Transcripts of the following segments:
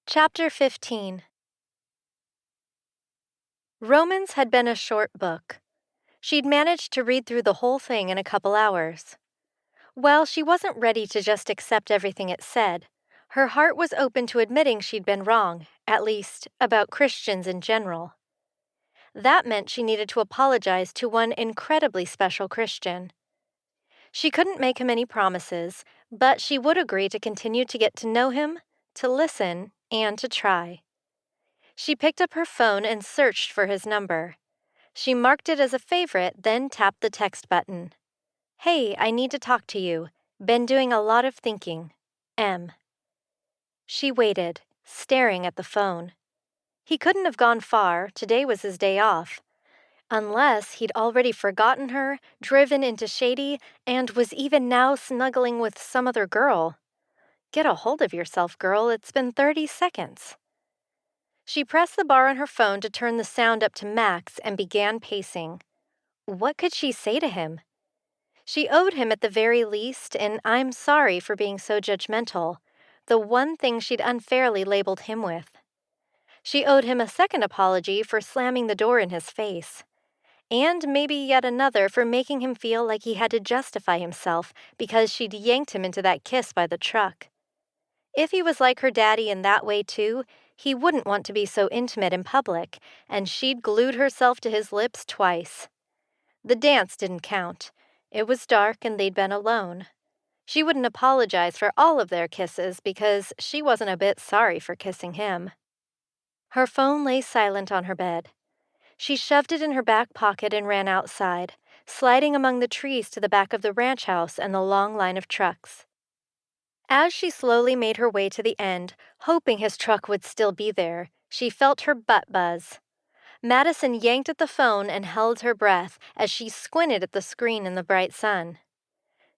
Chapter 15. Romans had been a short book. She'd managed to read through the whole thing in a couple hours. While she wasn't ready to just accept everything it said, her heart was open to admitting she'd been wrong, at least, about Christians in general. That meant she needed to apologize to one incredibly special Christian. She couldn't make him any promises, but she would agree to continue to get to know him, to listen, and to try. She picked up her phone and searched for his number. She marked it as a favorite, then tapped the text button. "Hey, I need to talk to you. Been doing a lot of thinking. M." She waited, staring at the phone. He couldn't have gone far. Today was his day off. Unless he'd already forgotten her, driven into Shady, and was even now snuggling with some other girl. Get a hold of yourself, girl. It's been 30 seconds. She pressed the bar on her phone to turn the sound up to max and began pacing. What could she say to him? She owed him at the very least an "I'm sorry for being so judgmental," the one thing she'd unfairly labeled him with. She owed him a second apology for slamming the door in his face. And maybe yet another for making him feel like he had to justify himself because she'd yanked him into that kiss by the truck. If he was like her daddy in that way too, he wouldn't want to be so intimate in public, and she'd glued herself to his lips twice. The dance didn't count. It was dark and they'd been alone. She wouldn't apologize for all of their kisses because she wasn't a bit sorry for kissing him. Her phone lay silent on her bed. She shoved it in her back pocket and ran outside, sliding among the trees to the back of the ranch house and the long line of trucks. As she slowly made her way to the end, hoping his truck would still be there, she felt her butt buzz. Madison yanked at the phone and held her breath as she squinted at the screen in the bright sun.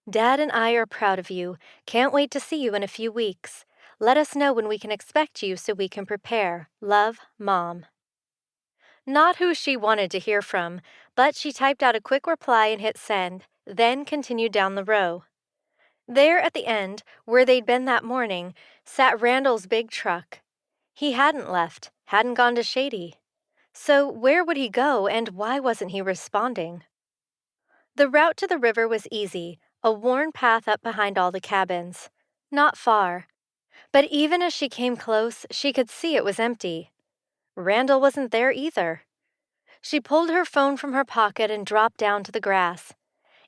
"Dad and I are proud of you. Can't wait to see you in a few weeks. Let us know when we can expect you so we can prepare. Love, Mom." Not who she wanted to hear from, but she typed out a quick reply and hit send, then continued down the row. There at the end, where they'd been that morning, sat Randall's big truck. He hadn't left, hadn't gone to Shady. So where would he go, and why wasn't he responding? The route to the river was easy, a worn path up behind all the cabins. Not far. But even as she came close, she could see it was empty. Randall wasn't there either. She pulled her phone from her pocket and dropped down to the grass.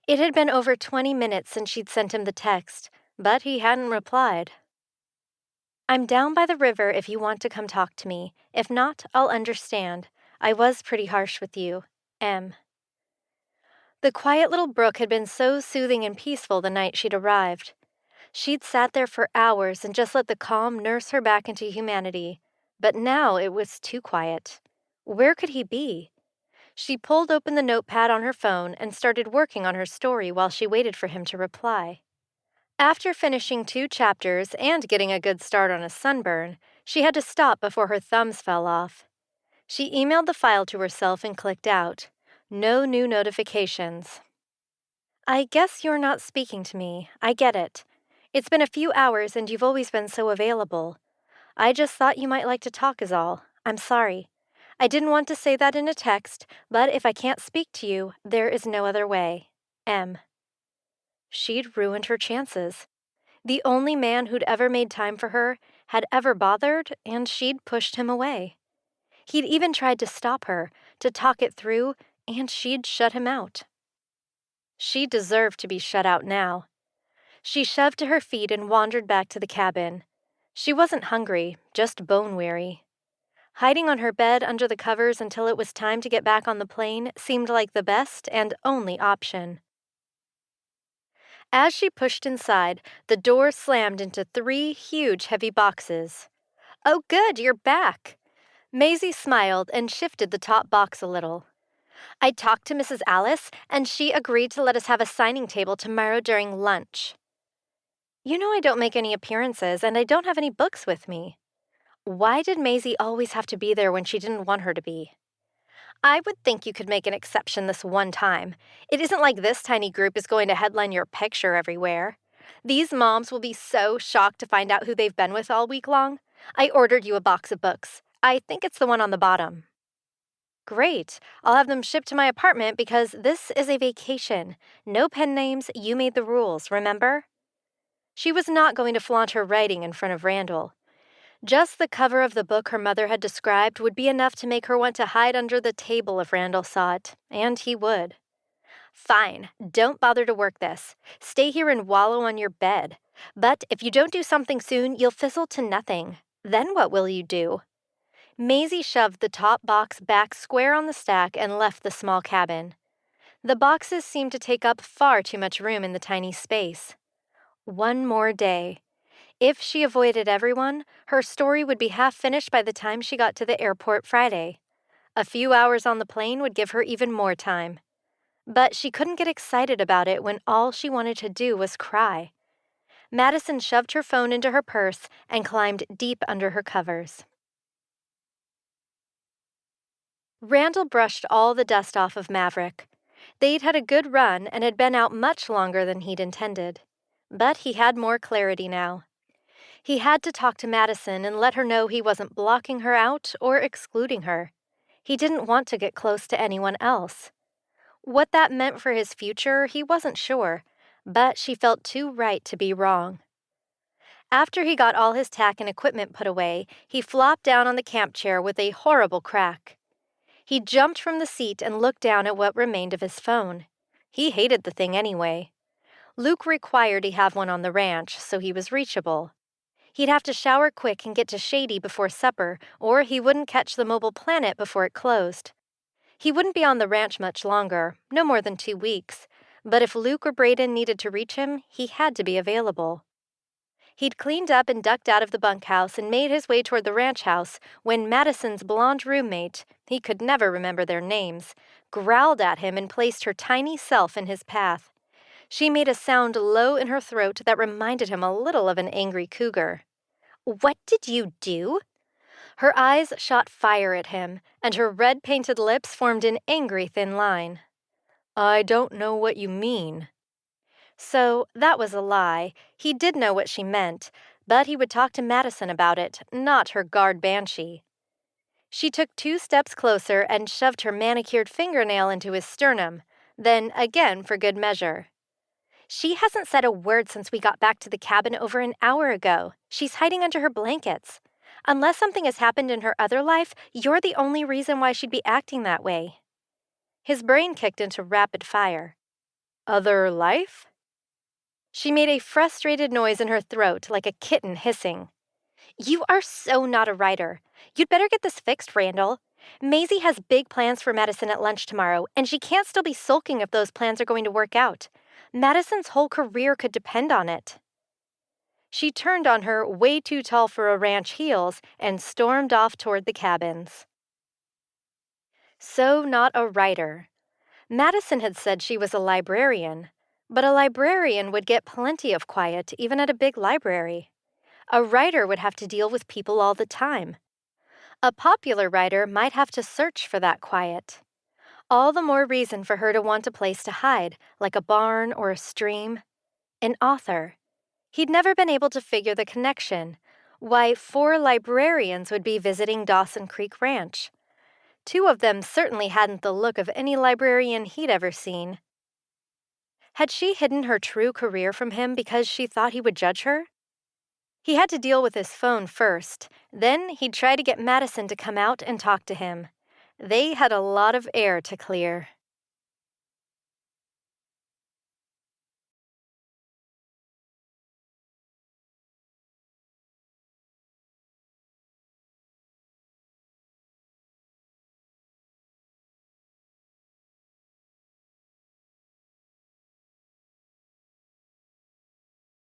It had been over 20 minutes since she'd sent him the text, but he hadn't replied. "I'm down by the river if you want to come talk to me. If not, I'll understand. I was pretty harsh with you. M." The quiet little brook had been so soothing and peaceful the night she'd arrived. She'd sat there for hours and just let the calm nurse her back into humanity. But now it was too quiet. Where could he be? She pulled open the notepad on her phone and started working on her story while she waited for him to reply. After finishing 2 chapters and getting a good start on a sunburn, she had to stop before her thumbs fell off. She emailed the file to herself and clicked out. No new notifications. "I guess you're not speaking to me. I get it. It's been a few hours and you've always been so available. I just thought you might like to talk is all. I'm sorry. I didn't want to say that in a text, but if I can't speak to you, there is no other way. M." She'd ruined her chances. The only man who'd ever made time for her had ever bothered, and she'd pushed him away. He'd even tried to stop her, to talk it through, and she'd shut him out. She deserved to be shut out now. She shoved to her feet and wandered back to the cabin. She wasn't hungry, just bone-weary. Hiding on her bed under the covers until it was time to get back on the plane seemed like the best and only option. As she pushed inside, the door slammed into 3 huge heavy boxes. "Oh good, you're back." Maisie smiled and shifted the top box a little. "I talked to Mrs. Alice, and she agreed to let us have a signing table tomorrow during lunch." "You know I don't make any appearances, and I don't have any books with me." Why did Maisie always have to be there when she didn't want her to be? "I would think you could make an exception this one time. It isn't like this tiny group is going to headline your picture everywhere. These moms will be so shocked to find out who they've been with all week long. I ordered you a box of books. I think it's the one on the bottom. Great. I'll have them shipped to my apartment because this is a vacation. No pen names, you made the rules, remember? She was not going to flaunt her writing in front of Randall. Just the cover of the book her mother had described would be enough to make her want to hide under the table if Randall saw it, and he would. Fine, don't bother to work this. Stay here and wallow on your bed. But if you don't do something soon, you'll fizzle to nothing. Then what will you do? Maisie shoved the top box back square on the stack and left the small cabin. The boxes seemed to take up far too much room in the tiny space. One more day. If she avoided everyone, her story would be half finished by the time she got to the airport Friday. A few hours on the plane would give her even more time. But she couldn't get excited about it when all she wanted to do was cry. Madison shoved her phone into her purse and climbed deep under her covers. Randall brushed all the dust off of Maverick. They'd had a good run and had been out much longer than he'd intended. But he had more clarity now. He had to talk to Madison and let her know he wasn't blocking her out or excluding her. He didn't want to get close to anyone else. What that meant for his future, he wasn't sure, but she felt too right to be wrong. After he got all his tack and equipment put away, he flopped down on the camp chair with a horrible crack. He jumped from the seat and looked down at what remained of his phone. He hated the thing anyway. Luke required he have one on the ranch, so he was reachable. He'd have to shower quick and get to Shady before supper, or he wouldn't catch the Mobile Planet before it closed. He wouldn't be on the ranch much longer, no more than 2 weeks, but if Luke or Braden needed to reach him, he had to be available. He'd cleaned up and ducked out of the bunkhouse and made his way toward the ranch house when Madison's blonde roommate, he could never remember their names, growled at him and placed her tiny self in his path. She made a sound low in her throat that reminded him a little of an angry cougar. "What did you do?" Her eyes shot fire at him, and her red-painted lips formed an angry thin line. "I don't know what you mean." So that was a lie. He did know what she meant, but he would talk to Madison about it, not her guard banshee. She took 2 steps closer and shoved her manicured fingernail into his sternum, then again for good measure. "She hasn't said a word since we got back to the cabin over an hour ago. She's hiding under her blankets. Unless something has happened in her other life, you're the only reason why she'd be acting that way." His brain kicked into rapid fire. "Other life?" She made a frustrated noise in her throat like a kitten hissing. "You are so not a writer. You'd better get this fixed, Randall. Maisie has big plans for Madison at lunch tomorrow, and she can't still be sulking if those plans are going to work out. Madison's whole career could depend on it." She turned on her way too tall for a ranch heels and stormed off toward the cabins. So not a writer. Madison had said she was a librarian, but a librarian would get plenty of quiet even at a big library. A writer would have to deal with people all the time. A popular writer might have to search for that quiet. All the more reason for her to want a place to hide, like a barn or a stream. An author. He'd never been able to figure the connection. Why 4 librarians would be visiting Dawson Creek Ranch. 2 of them certainly hadn't the look of any librarian he'd ever seen. Had she hidden her true career from him because she thought he would judge her? He had to deal with his phone first, then he'd try to get Madison to come out and talk to him. They had a lot of air to clear.